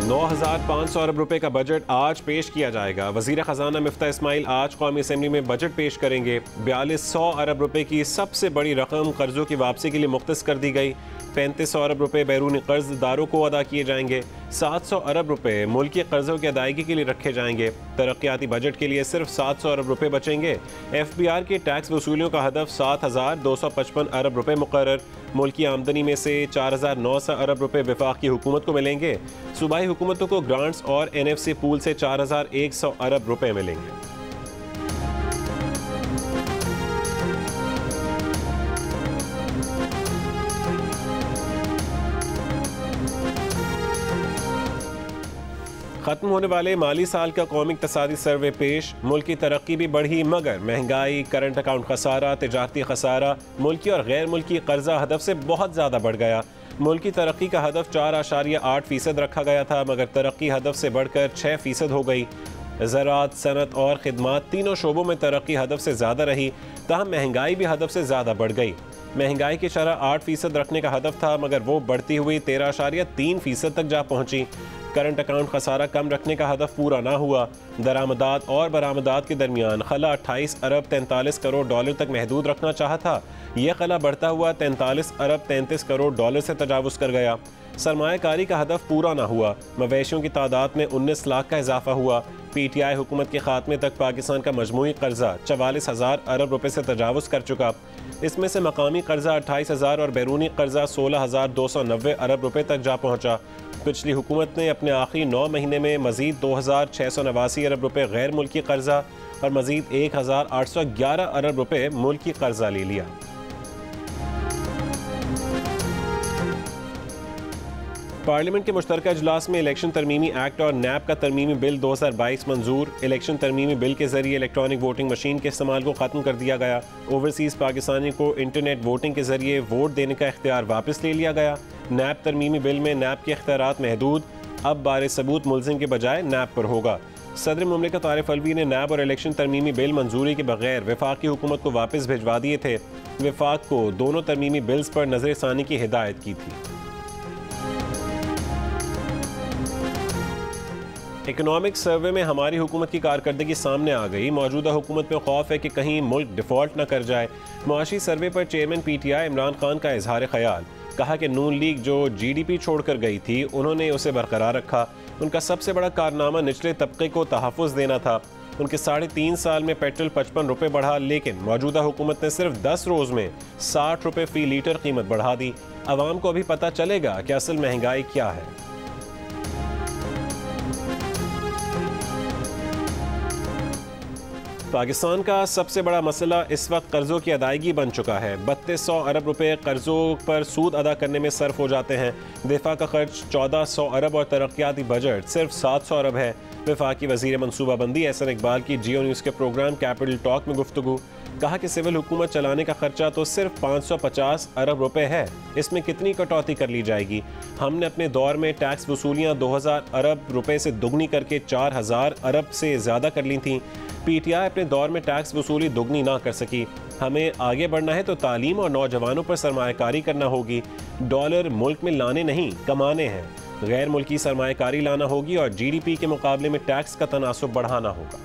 9,500 अरब रुपए का बजट आज पेश किया जाएगा। वज़ीर ख़जाना मिफ्ता इस्माइल आज कौमी असम्बली में बजट पेश करेंगे। 4200 अरब रुपए की सबसे बड़ी रकम कर्जों की वापसी के लिए मुख्तस कर दी गई। 3500 अरब रुपए बैरूनी कर्जदारों को अदा किए जाएंगे। 700 अरब रुपए मुल्की कर्जों की अदायगी के लिए रखे जाएंगे। तरक्याती बजट के लिए सिर्फ 700 अरब रुपए बचेंगे। FBR की टैक्स वसूलियों का हदफ 7,255 अरब रुपए मुकर्रर। मुल्की आमदनी में से 4,900 अरब रुपए वफाकी हुकूमत को मिलेंगे। सूबाई हुकूमतों को ग्रांट्स और NFC पूल से 4,100 अरब रुपए मिलेंगे। खत्म होने वाले माली साल का कौमी इक़्तिसादी सर्वे पेश। मुल्क की तरक्की भी बढ़ी मगर महंगाई, करंट अकाउंट खसारा, तिजारती खसारा, मुल्की और गैर मुल्की कर्जा हदफ से बहुत ज़्यादा बढ़ गया। मुल्क की तरक्की का हदफ 4.8% रखा गया था मगर तरक्की हदफ से बढ़कर 6% हो गई। ज़राअत, सनत और खिदमात तीनों शोबों में तरक्की हदफ से ज़्यादा रही, तहम महंगाई भी हदफ से ज़्यादा बढ़ गई। महंगाई की शरह 8% रखने का हदफ था मगर वो बढ़ती हुई 13.3% तक जा पहुँची। करंट अकाउंट खसारा कम रखने का हदफ पूरा ना हुआ। दरामदात और बरामदात के दरमियान खला 28 अरब 43 करोड़ डॉलर तक महदूद रखना चाहा था। यह खला बढ़ता हुआ 43 अरब 33 करोड़ डॉलर से तजावुज़ कर गया। सरमायाकारी का हदफ पूरा ना हुआ। मवेशियों की तादाद में 19 लाख का इजाफा हुआ। PTI हुकूमत के खात्मे तक पाकिस्तान का मजमूई कर्जा 44,000 अरब रुपए से तजावुज़ कर चुका। इसमें से मकामी कर्जा 28,000 और बैरूनी कर्जा 16,290 अरब रुपए तक जा पहुँचा। पिछली हुकूमत ने अपने आखिरी 9 महीने में मजीद 2,689 अरब रुपए गैर मुल्की कर्जा और मजीद 1,811 अरब रुपए मुल्की कर्जा ले लिया। पार्लियामेंट के मुश्तरका इजलास में इलेक्शन तरमीमी एक्ट और NAP का तरमीमी बिल 2022 मंजूर। इलेक्शन तरमीमी बिल के जरिए इलेक्ट्रॉनिक वोटिंग मशीन के इस्तेमाल को ख़त्म कर दिया गया। ओवरसीज़ पाकिस्तानी को इंटरनेट वोटिंग के जरिए वोट देने का इख्तियार वापस ले लिया गया। NAP तरमीमी बिल में NAP के इख्तियारात महदूद, अब बारे सबूत मुलजिम के बजाय NAP पर होगा। सदर मुमलिकत आरिफ अलवी ने NAP और इलेक्शन तरमीमी बिल मंजूरी के बगैर वफाकी हुकूमत को वापस भिजवा दिए थे। वफाक को दोनों तरमीमी बिल्स पर नजरसानी की हिदायत की थी। इकोनॉमिक सर्वे में हमारी हुकूमत की कारकर्दगी सामने आ गई। मौजूदा हुकूमत में खौफ है कि कहीं मुल्क डिफ़ॉल्ट न कर जाए। मुआशी सर्वे पर चेयरमैन PTI इमरान खान का इजहार ख्याल। कहा कि नून लीग जो GDP छोड़कर गई थी उन्होंने उसे बरकरार रखा। उनका सबसे बड़ा कारनामा निचले तबके को तहफ़्फ़ुज़ देना था। उनके 3.5 साल में पेट्रोल 55 रुपये बढ़ा, लेकिन मौजूदा हुकूमत ने सिर्फ 10 रोज़ में 60 रुपये फ़ी लीटर कीमत बढ़ा दी। आवाम को अभी पता चलेगा कि असल महंगाई क्या है। पाकिस्तान का सबसे बड़ा मसला इस वक्त कर्जों की अदायगी बन चुका है। 3200 अरब रुपए कर्जों पर सूद अदा करने में सर्फ हो जाते हैं। दिफा का खर्च 1400 अरब और तरक्याती बजट सिर्फ 700 अरब है। वफाकी वज़ीर मनसूबाबंदी एहसन इकबाल की जियो न्यूज़ के प्रोग्राम कैपिटल टॉक में गुफ्तगू। कहा कि सिविल हुकूमत चलाने का खर्चा तो सिर्फ 550 अरब रुपए है, इसमें कितनी कटौती कर ली जाएगी। हमने अपने दौर में टैक्स वसूलियाँ 2000 अरब रुपए से दुगनी करके 4000 अरब से ज़्यादा कर ली थीं। PTI अपने दौर में टैक्स वसूली दुगनी ना कर सकी। हमें आगे बढ़ना है तो तालीम और नौजवानों पर सरमायाकारी करना होगी। डॉलर मुल्क में लाने नहीं, कमाने हैं। गैर मुल्की सरमायाकारी लाना होगी और GDP के मुकाबले में टैक्स का तनासुब बढ़ाना होगा।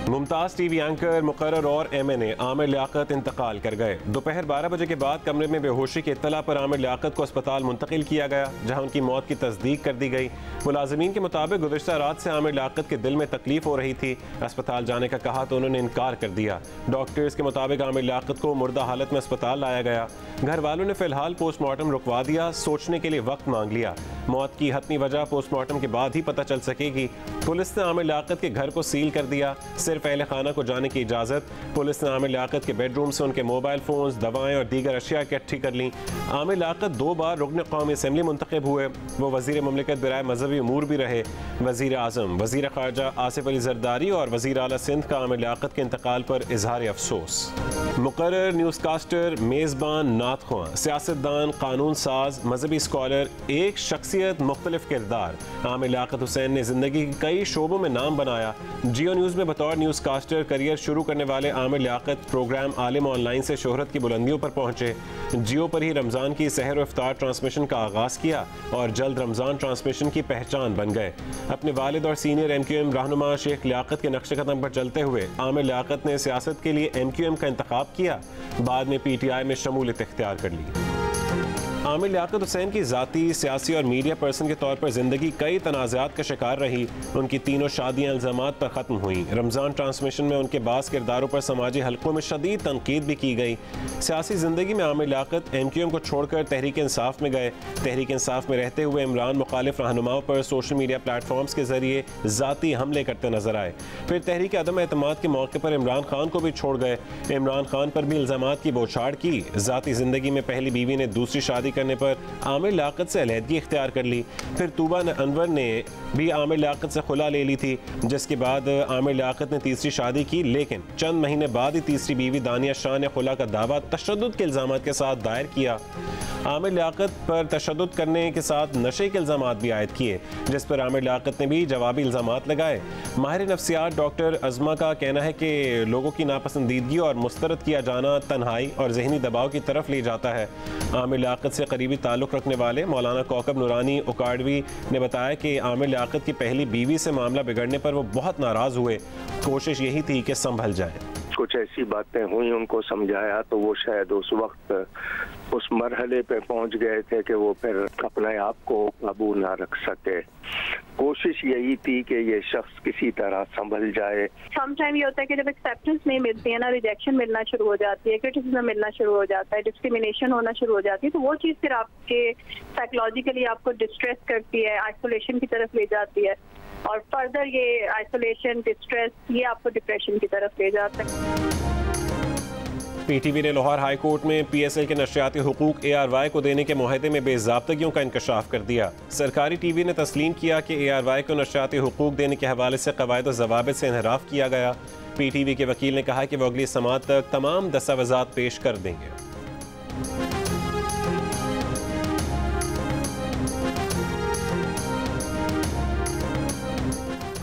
मुमताज़ TV एंकर मुकर्रर और MNA आमिर लियाकत इंतकाल कर गए। दोपहर 12 बजे के बाद कमरे में बेहोशी की इत्तला पर आमिर लियाकत को अस्पताल मुंतकिल किया गया, जहां उनकी मौत की तस्दीक कर दी गई। मुलाजिमीन के मुताबिक गुज़िश्ता रात से आमिर लियाकत के दिल में तकलीफ हो रही थी। अस्पताल जाने का कहा तो उन्होंने इनकार कर दिया। डॉक्टर्स के मुताबिक आमिर लियाकत को मुर्दा हालत में अस्पताल लाया गया। घर वालों ने फिलहाल पोस्टमार्टम रुकवा दिया, सोचने के लिए वक्त मांग लिया। मौत की हतमी वजह पोस्टमार्टम के बाद ही पता चल सकेगी। पुलिस ने आमिर लियाकत के घर को सील कर दिया, सिर्फ अहले खाना को जाने की इजाज़त। पुलिस ने आमिर लियाकत के बेडरूम से उनके मोबाइल फ़ोन्स, दवाएं और दीगर अशिया इकट्ठी कर लीं। आमिर लियाकत 2 बार रुकन कौमी असम्बली मुंतखब हुए। वो वज़ीर मुमलिकत बराए मजहबी उमूर भी रहे। वज़ीर आज़म, वज़ीर ख़ारजा आसिफ अली ज़रदारी और वज़ीर आला सिंध का आमिर लियाकत के इंतकाल पर इजहार अफसोस। मुकर्रर, न्यूज़कास्टर, मेज़बान, नातख़्वां, सियासतदान, कानून साज, मजहबी स्कॉलर, एक शख्सियत, मुख्तलिफ किरदार। आमिर लियाकत हुसैन ने ज़िंदगी के कई शोबों में नाम बनाया। जियो न्यूज़ में बतौर न्यूज़ ब्रॉडकास्टर करियर शुरू करने वाले आमिर लियाकत प्रोग्राम आलिम ऑनलाइन से शोहरत की बुलंदियों पर पहुंचे। जियो पर ही रमज़ान की सहर व इफ्तार ट्रांसमिशन का आगाज़ किया और जल्द रमज़ान ट्रांसमिशन की पहचान बन गए। अपने वालिद और सीनियर MQM रहनुमा शेख लियाकत के नक्शे कदम पर चलते हुए आमिर लियाकत ने सियासत के लिए MQM का इंतखाब किया, बाद में PTI में शमूलियत इख्तियार कर ली। आमिर लियाकत हुसैन की ज़ाती, सियासी और मीडिया पर्सन के तौर पर ज़िंदगी कई तनाज़ात का शिकार रही। उनकी तीनों शादियाँ इल्ज़ामात पर ख़त्म हुई। रमज़ान ट्रांसमिशन में उनके बास किरदारों पर समाजी हलकों में शदीद तनकीद भी की गई। सियासी ज़िंदगी में आमिर लियाकत MQM को छोड़कर तहरीक इंसाफ में गए। तहरीक इंसाफ में रहते हुए इमरान मुखालिफ रहनुमाओं पर सोशल मीडिया प्लेटफॉर्म्स के ज़रिए ज़ाती हमले करते नजर आए। फिर तहरीक अदम एतमाद के मौके पर इमरान खान को भी छोड़ गए। इमरान खान पर भी इल्ज़ामात की बौछार की। ज़ाती ज़िंदगी में पहली बीवी ने दूसरी शादी करने पर आमिर लियाकत से अलहदगी इख्तियार कर ली। फिर तूबा अनवर ने भी आमिर लियाकत से खुला ले ली थी, जिसके बाद आमिर लियाकत ने तीसरी शादी की, लेकिन चंद महीने बाद ही तीसरी बीवी दानिया शाह ने खुला का दावा तशद्दुद के इल्ज़ामात के साथ दायर किया। आमिर लियाकत पर तशद्दुद करने के साथ नशे के इल्ज़ामात भी आयद किए, जिस पर आमिर लियाकत ने भी जवाबी इल्ज़ामात लगाए। माहिर नफ्सियात डॉक्टर अज़मा का कहना है कि लोगों की नापसंदीदगी और मुस्तरद किया जाना तन्हाई और जहनी दबाव की तरफ ले जाता है। आमिर लियाकत से करीबी ताल्लुक़ रखने वाले मौलाना कौकब नूरानी उकाड़वी ने बताया कि आमिर लियाकत की पहली बीवी से मामला बिगड़ने पर वो बहुत नाराज़ हुए। कोशिश यही थी कि संभल जाए। कुछ ऐसी बातें हुई, उनको समझाया तो वो शायद उस वक्त उस मरहले पे पहुंच गए थे कि वो फिर अपने आप को काबू ना रख सके। कोशिश यही थी कि ये शख्स किसी तरह संभल जाए। समटाइम ये होता है कि जब एक्सेप्टेंस नहीं मिलती है ना, रिजेक्शन मिलना शुरू हो जाती है, क्रिटिसिज्म मिलना शुरू हो जाता है, डिस्क्रिमिनेशन होना शुरू हो जाती है, तो वो चीज़ फिर आपके साइकोलॉजिकली आपको डिस्ट्रेस करती है, आइसोलेशन की तरफ ले जाती है और फर्दर ये आइसोलेशन, डिस्ट्रेस, ये आपको डिप्रेशन की तरफ ले जाता है। PTV ने लाहौर हाई कोर्ट में PSL के नशरियाती हुकूक ARY को देने के मुआहदे में बेज़ाब्तगियों का इंकशाफ कर दिया। सरकारी TV ने तस्लीम किया कि ARY को नशरियाती हुकूक देने के हवाले से क़वायद व ज़वाबित से इनहराफ किया गया। PTV के वकील ने कहा कि वो अगली समाअत तक तमाम दस्तावेज़ात पेश कर देंगे।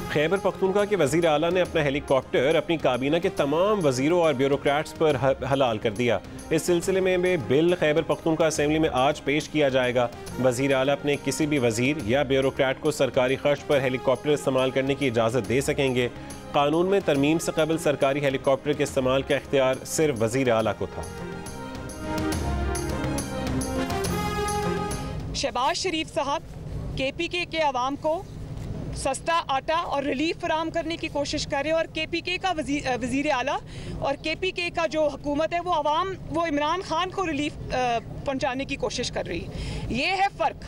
खैबर पख्तूनख्वा के वज़ीर आला ने अपना हेलीकॉप्टर अपनी काबीना के तमाम वज़ीरों और ब्यूरोक्रेट्स पर हलाल कर दिया। इस सिलसिले में बिल खैबर पख्तूनख्वा असेंबली में आज पेश किया जाएगा। वज़ीर आला अपने किसी भी वज़ीर या ब्यूरोक्रेट को सरकारी खर्च पर हेलीकॉप्टर इस्तेमाल करने की इजाज़त दे सकेंगे। कानून में तरमीम से कबल सरकारी हेलीकॉप्टर के इस्तेमाल का इख्तियार सिर्फ वज़ीर आला को था। शहबाज शरीफ साहब KPK के अवाम को सस्ता आटा और रिलीफ फराम करने की कोशिश कर रहे हैं और KPK का वज़ीर आला और KPK का जो हुकूमत है वो इमरान खान को रिलीफ पहुंचाने की कोशिश कर रही है। ये है फ़र्क।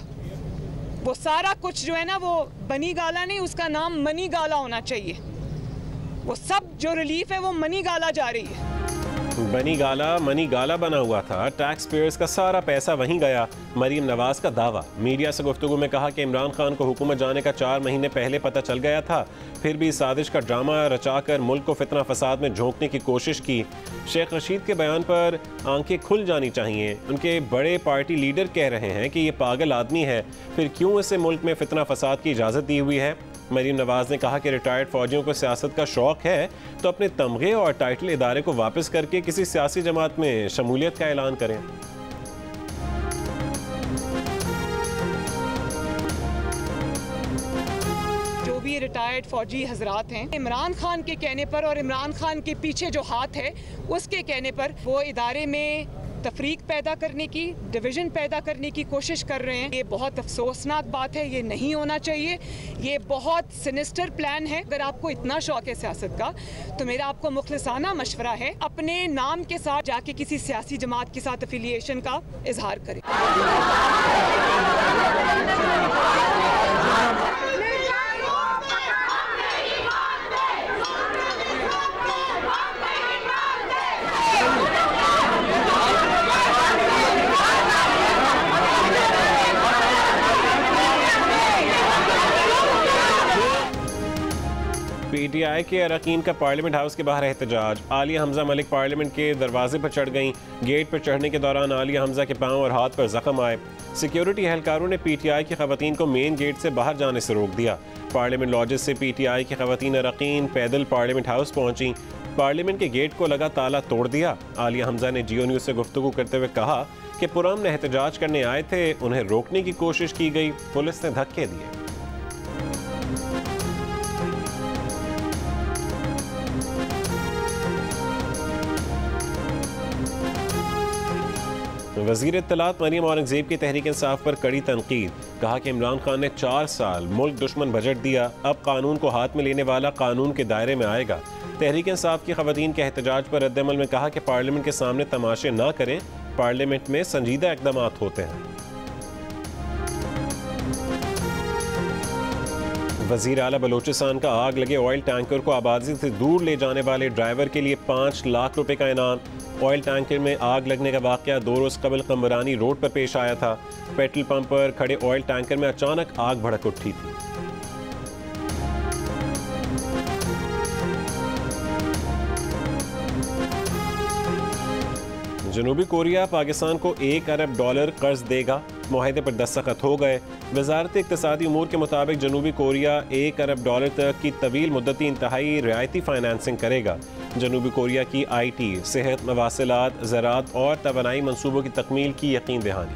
वो सारा कुछ जो है ना, वो बनी गाला नहीं, उसका नाम मनी गाला होना चाहिए। वो सब जो रिलीफ है वो मनी गाला जा रही है। बनी गाला मनी गाला बना हुआ था। टैक्स पेयर्स का सारा पैसा वहीं गया। मरीम नवाज का दावा। मीडिया से गुफ्तगू में कहा कि इमरान खान को हुकूमत जाने का 4 महीने पहले पता चल गया था, फिर भी साजिश का ड्रामा रचाकर मुल्क को फितना फसाद में झोंकने की कोशिश की। शेख रशीद के बयान पर आंखें खुल जानी चाहिए। उनके बड़े पार्टी लीडर कह रहे हैं कि ये पागल आदमी है, फिर क्यों इसे मुल्क में फितना फसाद की इजाज़त दी हुई है। मरीम नवाज ने कहा कि रिटायर्ड फौजियों को सियासत का शौक है तो अपने तमगे और टाइटल इदारे को वापस करके किसी सियासी जमात में शमूलियत का ऐलान करें। जो भी रिटायर्ड फौजी हजरात हैं, इमरान खान के कहने पर और इमरान खान के पीछे जो हाथ है उसके कहने पर वो इदारे में तफरीक पैदा करने की, डिवीज़न पैदा करने की कोशिश कर रहे हैं। ये बहुत अफसोसनाक बात है, ये नहीं होना चाहिए। ये बहुत सिनिस्टर प्लान है। अगर आपको इतना शौक है सियासत का तो मेरा आपको मुखलिसाना मशवरा है, अपने नाम के साथ जाके किसी सियासी जमात के साथ एफिलिएशन का इजहार करें। PTI के अरकान का पार्लियामेंट हाउस के बाहर एहतजाज। आलिया हमजा मलिक पार्लियामेंट के दरवाजे पर चढ़ गईं। गेट पर चढ़ने के दौरान आलिया हमजा के पांव और हाथ पर जख्म आए। सिक्योरिटी एहलकारों ने PTI की खवातीन को मेन गेट से बाहर जाने से रोक दिया। पार्लियामेंट लॉजेस से PTI की खवातीन अरकान पैदल पार्लियामेंट हाउस पहुंची। पार्लियामेंट के गेट को लगा ताला तोड़ दिया। आलिया हमजा ने जियो न्यूज़ से गुफ्तगू करते हुए कहा कि पुरअमन एहतजाज करने आए थे, उन्हें रोकने की कोशिश की गई, पुलिस ने धक्के दिए। वज़ीर इत्तलात मरियम औरंगज़ेब की तहरीक इंसाफ पर कड़ी तनकीद। कहा कि इमरान खान ने 4 साल मुल्क दुश्मन बजट दिया, अब कानून को हाथ में लेने वाला कानून के दायरे में आएगा। तहरीक इंसाफ की खवातीन के एहतजाज पर रद्द-ए-अमल में कहा कि पार्लियामेंट के सामने तमाशे ना करें, पार्लियामेंट में संजीदा इक़दामात होते हैं। वज़ीर आला बलोचिस्तान का आग लगे ऑयल टैंकर को आबादी से दूर ले जाने वाले ड्राइवर के लिए 5 लाख रुपए का इनाम। ऑयल टैंकर में आग लगने का वाक़या 2 रोज़ कबल कम्बरानी रोड पर पेश आया था। पेट्रोल पंप पर खड़े ऑयल टैंकर में अचानक आग भड़क उठी थी। जनूबी कोरिया पाकिस्तान को $1 अरब कर्ज देगा। मुआहदे पर दस्तखत हो गए। वजारत इक़्तिसादी उमूर के मुताबिक जनूबी कोरिया $1 अरब तक की तवील मुद्दती इंतहाई रियायती फाइनेंसिंग करेगा। जनूबी कोरिया की IT, सेहत, मवासिलात, ज़राअत और तवानाई मनसूबों की तकमील की यकीन दहानी।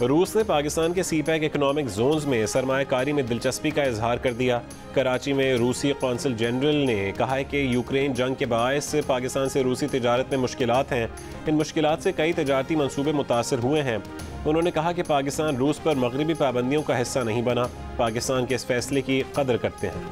रूस ने पाकिस्तान के CPEC इकनॉमिक जोन्स में सरमायाकारी में दिलचस्पी का इजहार कर दिया। कराची में रूसी कौंसल जनरल ने कहा है कि यूक्रेन जंग के बायस पाकिस्तान से रूसी तिजारत में मुश्किलात हैं। इन मुश्किलात से कई तिजारती मंसूबे मुतासर हुए हैं। उन्होंने कहा कि पाकिस्तान रूस पर मगरबी पाबंदियों का हिस्सा नहीं बना, पाकिस्तान के इस फैसले की कदर करते हैं।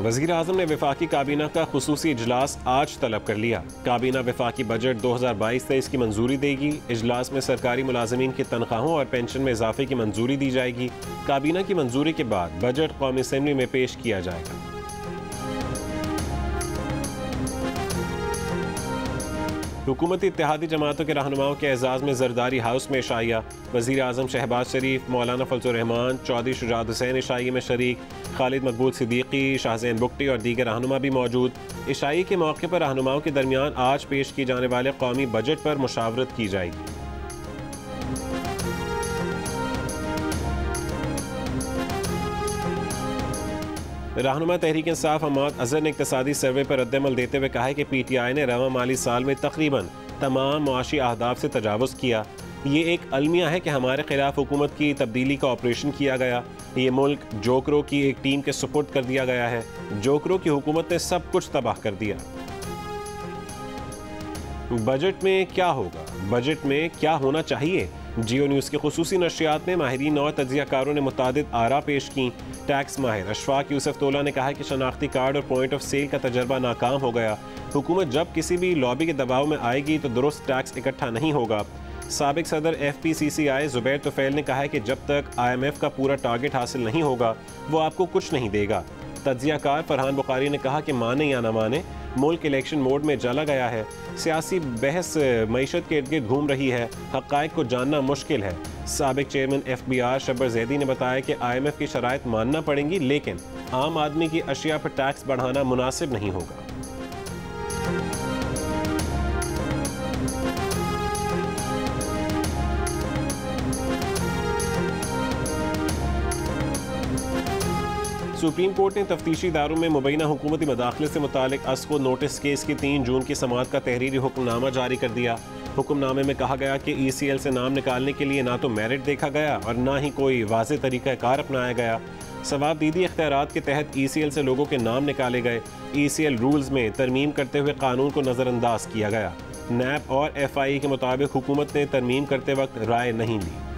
वज़ीर आज़म ने वफाकी काबीना का खुसूसी इजलास आज तलब कर लिया। काबीना वफाकी बजट 2022-23 की मंजूरी देगी। इजलास में सरकारी मुलाजमीन की तनख्वाहों और पेंशन में इजाफे की मंजूरी दी जाएगी। काबीना की मंजूरी के बाद बजट कौमी असेंबली में पेश किया जाएगा। हुकूमती इत्तेहादी जमातों के रहनुमाओं के एजाज़ में जरदारी हाउस में इशाइया। वज़ीर आज़म शहबाज शरीफ, मौलाना फजल रहमान, चौधरी शुजात हुसैन इशाइये में शरीक। खालिद मकबूल सिद्दीकी, शाहज़ैन बुगटी और दीगर रहनुमा भी मौजूद। इशाई के मौके पर रहनुमाओं के दरमियान आज पेश की जाने वाले कौमी बजट पर मुशावरत की जाएगी। रहनुमा तहरीक इंसाफ हमाद अजहर ने इक़्तिसादी सर्वे पर रद्द-ए-अमल देते हुए कहा है कि PTI ने रवा माली साल में तकरीबन तमाम मुआशी अहदाफ से तजावुज़ किया। ये एक अलमिया है कि हमारे खिलाफ हुकूमत की तब्दीली का ऑपरेशन किया गया। ये मुल्क जोकरों की एक टीम के सुपुर्द कर दिया गया है। जोकरों की हुकूमत ने सब कुछ तबाह कर दिया। बजट में क्या होगा, बजट में क्या होना चाहिए? जियो न्यूज़ के खुसूसी नशरियात में माहिरीन और तज्ज़ियाकारों ने मुतादिद आरा पेश की। टैक्स माहिर अशफाक यूसुफ तोला ने कहा है कि शनाख्ती कार्ड और पॉइंट ऑफ सेल का तजर्बा नाकाम हो गया। हुकूमत जब किसी भी लॉबी के दबाव में आएगी तो दुरुस्त टैक्स इकट्ठा नहीं होगा। साबिक सदर FPCCI ज़ुबैर तुफ़ैल ने कहा है कि जब तक IMF का पूरा टारगेट हासिल नहीं होगा वो आपको कुछ नहीं देगा। तज्ज़ियाकार फरहान बुखारी ने कहा कि माने या न माने मुल्क इलेक्शन मोड में चला गया है। सियासी बहस मईशत के इर्द गिर्द घूम रही है। हक़ाइक़ को जानना मुश्किल है। साबिक चेयरमैन FBR शब्बर जैदी ने बताया कि IMF की शराइत मानना पड़ेंगी, लेकिन आम आदमी की अशिया पर टैक्स बढ़ाना मुनासिब नहीं होगा। सुप्रीम कोर्ट ने तफ्तीशी इदारों में मुबैना हुकूमती मदाखलत से मुतालिक अस्को नोटिस केस की 3 जून की समाअत का तहरीरी हुक्मनामा जारी कर दिया। हुक्मनामे में कहा गया कि ECL से नाम निकालने के लिए ना तो मेरिट देखा गया और ना ही कोई वाज़े तरीक़ाकार अपनाया गया। सवाबदीदी इख्तियारात के तहत ECL से लोगों के नाम निकाले गए। ECL रूल्स में तरमीम करते हुए कानून को नज़रअंदाज किया गया। NAP और FIA के मुताबिक हुकूमत ने तरमीम करते वक्त राय नहीं ली।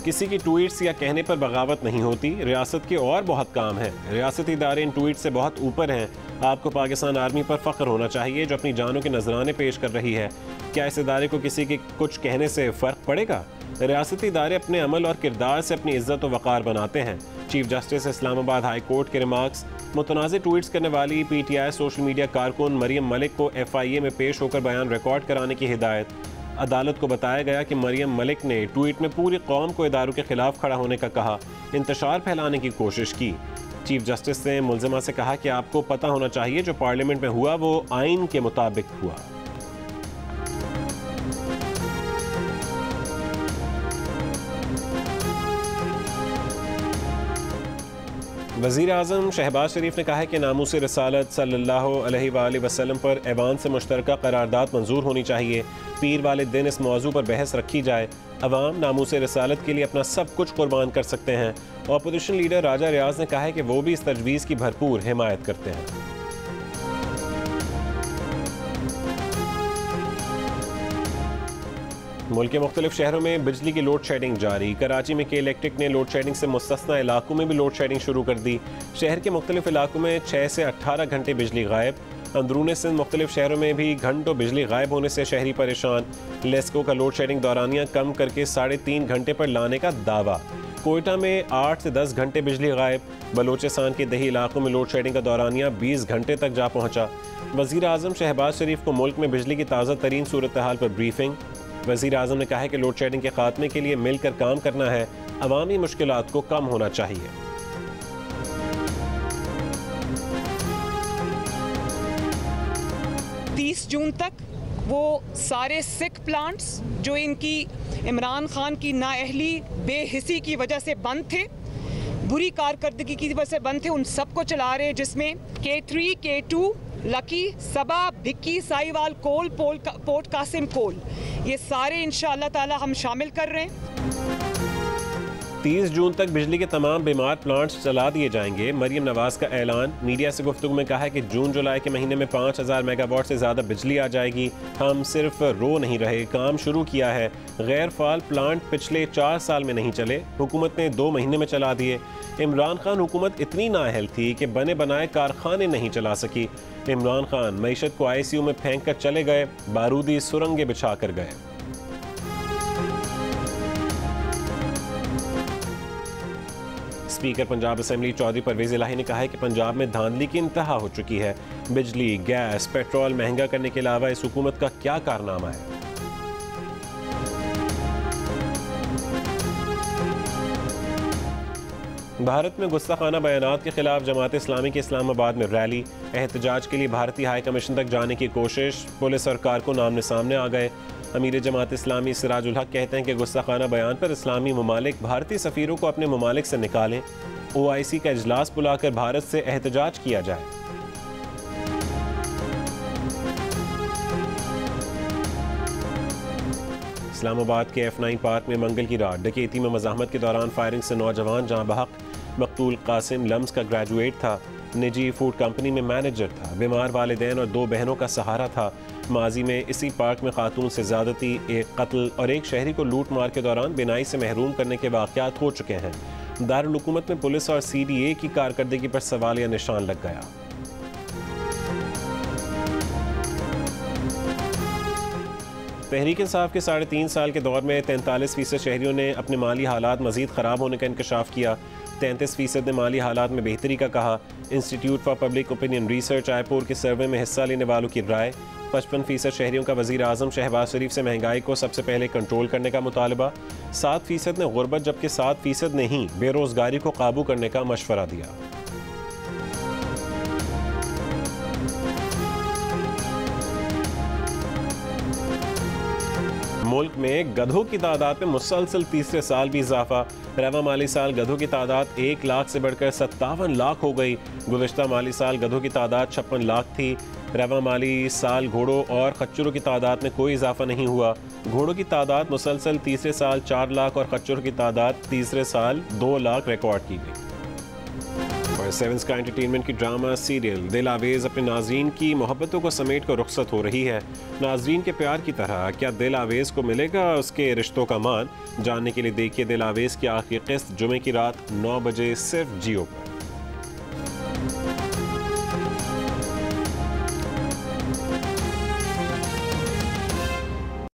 किसी की ट्वीट्स या कहने पर बगावत नहीं होती। रियासत के और बहुत काम हैं। रियासती इदारे इन ट्वीट से बहुत ऊपर हैं। आपको पाकिस्तान आर्मी पर फ़ख्र होना चाहिए जो अपनी जानों के नजराने पेश कर रही है। क्या इस इदारे को किसी के कुछ कहने से फ़र्क पड़ेगा? रियासती इदारे अपने अमल और किरदार से अपनी इज्जत व वक़ार बनाते हैं। Chief justice Islamabad high court के रिमार्क्स, मुतनाज़िर ट्वीट्स करने वाली PTI सोशल मीडिया कारकुन मरियम मलिक को FIA में पेश होकर बयान रिकॉर्ड कराने की हिदायत। अदालत को बताया गया कि मरियम मलिक ने ट्वीट में पूरी कौम को इदारों के खिलाफ खड़ा होने का कहा, इंतशार फैलाने की कोशिश की। चीफ जस्टिस ने मुल्ज़िमा से कहा कि आपको पता होना चाहिए जो पार्लियामेंट में हुआ वो आइन के मुताबिक हुआ। वज़ीर आज़म शहबाज शरीफ ने कहा है कि नामूस रसालत सल्लल्लाहु अलैहि वसल्लम पर ऐवान से मुश्तरका करारदाद मंजूर होनी चाहिए। पीर वाले दिन इस मौजू पर बहस रखी जाए। अवाम नामूस रसालत के लिए अपना सब कुछ कुर्बान कर सकते हैं। अपोजिशन लीडर राजा रियाज ने कहा है कि वो भी इस तजवीज़ की भरपूर हिमायत करते हैं। मुल्क के मुख्तलिफ शहरों में बिजली की लोड शेडिंग जारी। कराची में के इलेक्ट्रिक ने लोड शेडिंग से मुस्तस्ना इलाकों में भी लोड शेडिंग शुरू कर दी। शहर के मुख्तलिफ इलाकों में 6 से 18 घंटे बिजली गायब। अंदरूनी सिंध मुख्तलिफ शहरों में भी घंटों बिजली गायब होने से शहरी परेशान। लेस्को का लोड शेडिंग दौरानियाँ कम करके 3.5 घंटे पर लाने का दावा। कोयटा में 8 से 10 घंटे बिजली गायब। बलोचिस्तान के दही इलाकों में लोड शेडिंग का दौरानिया 20 घंटे तक जा पहुँचा। वज़ीर आज़म शहबाज शरीफ को मुल्क में बिजली की ताज़ा तरीन सूरत हाल पर ब्रीफिंग। वज़ीर आज़म ने कहा है कि लोड शेडिंग के खात्मे के लिए मिलकर काम करना है। अवामी मुश्किलात को कम होना चाहिए। जून तक वो सारे सिख प्लांट्स जो इनकी इमरान खान की नाअहली बेहिसी की वजह से बंद थे, बुरी कारकर्दगी की वजह से बंद थे, उन सबको चला रहे, जिसमें K3, K2, लकी, सबा, भिक्की, साहिवाल कोल, पोर्ट कासिम कोल, ये सारे इंशाअल्लाह ताला हम शामिल कर रहे हैं। 30 जून तक बिजली के तमाम बीमार प्लांट्स चला दिए जाएंगे। मरियम नवाज का ऐलान। मीडिया से गुफ्तगू में कहा है कि जून जुलाई के महीने में 5000 मेगावाट से ज़्यादा बिजली आ जाएगी। हम सिर्फ रो नहीं रहे, काम शुरू किया है। गैर फाल प्लांट पिछले 4 साल में नहीं चले, हुकूमत ने 2 महीने में चला दिए। इमरान खान हुकूमत इतनी नाअहल थी कि बने बनाए कारखाने नहीं चला सकी। इमरान खान मईशत को ICU में फेंक कर चले गए, बारूदी सुरंगें बिछा कर गए। स्पीकर पंजाब असेंबली चौधरी परवेज इलाही ने कहा है कि पंजाब में धांधली की इंतहा हो चुकी है। बिजली, गैस, पेट्रोल महंगा करने के अलावा इस हुकूमत का क्या कारनामा है। भारत में गुस्ताखाना बयानात के खिलाफ जमात इस्लामी के इस्लामाबाद में रैली। एहतजाज के लिए भारतीय हाई कमीशन तक जाने की कोशिश। पुलिस और कारकुन आमने सामने आ गए। अमीर जमात इस्लामी सिराजुल हक कहते हैं कि गुस्ताखाना बयान पर इस्लामी ममालिक भारतीय सफ़ीरों को अपने ममालिक से निकालें। OIC का इजलास बुलाकर भारत से एहतजाज किया जाए। इस्लामाबाद के F9 पार्क में मंगल की रात डकैती में मज़ाहमत के दौरान फायरिंग से नौजवान जहाँ बहक। मकतूल कासिम लम्स का ग्रेजुएट था, निजी फूड कंपनी में मैनेजर था, बीमार वालिदैन और 2 बहनों का सहारा था। माजी में इसी पार्क में खातून से ज़्यादती, एक कत्ल और एक शहरी को लूट मार के दौरान बिनाई से महरूम करने के वाक़यात हो चुके हैं। दारुल हुकूमत में पुलिस और CDA की कारकर्दगी पर सवालिया निशान लग गया। तहरीक इंसाफ के 3.5 साल के दौर में 43% शहरियों ने अपने माली हालात मज़ीद ख़राब होने का इंकशाफ किया। 33% ने माली हालात में बेहतरी का कहा। Institute for public opinion research आयपुर के सर्वे में हिस्सा लेने वालों की राय। 55% शहरियों का वज़ीर आज़म शहबाज शरीफ से महंगाई को सबसे पहले कंट्रोल करने का मुतालबा। 7% ने गुर्बत, जबकि 7% ने ही बेरोज़गारी को काबू करने का मशवरा दिया। मुल्क में गधों की तादाद में मुसलसल तीसरे साल भी इजाफा। रवा माली साल गधों की तादाद 1 लाख से बढ़कर 57 लाख हो गई। गुज़श्ता माली साल गधों की तादाद 56 लाख थी। रवा माली साल घोड़ों और खच्चरों की तादाद में कोई इजाफा नहीं हुआ। घोड़ों की तादाद मुसलसल तीसरे साल 4 लाख और खच्चरों की तादाद तीसरे साल 2 लाख रिकॉर्ड की गई। और 7 स्काई एंटरटेनमेंट की ड्रामा सीरियल दिल आवेज़ अपने नाज़रीन की मोहब्बतों को समेट कर रुखसत हो रही है। नाज़रीन के प्यार की तरह क्या दिल आवेज़ को मिलेगा उसके रिश्तों का मान? जानने के लिए देखिए दिल आवेज़ की आखिरी किस्त जुमे की रात 9 बजे सिर्फ जियो पर।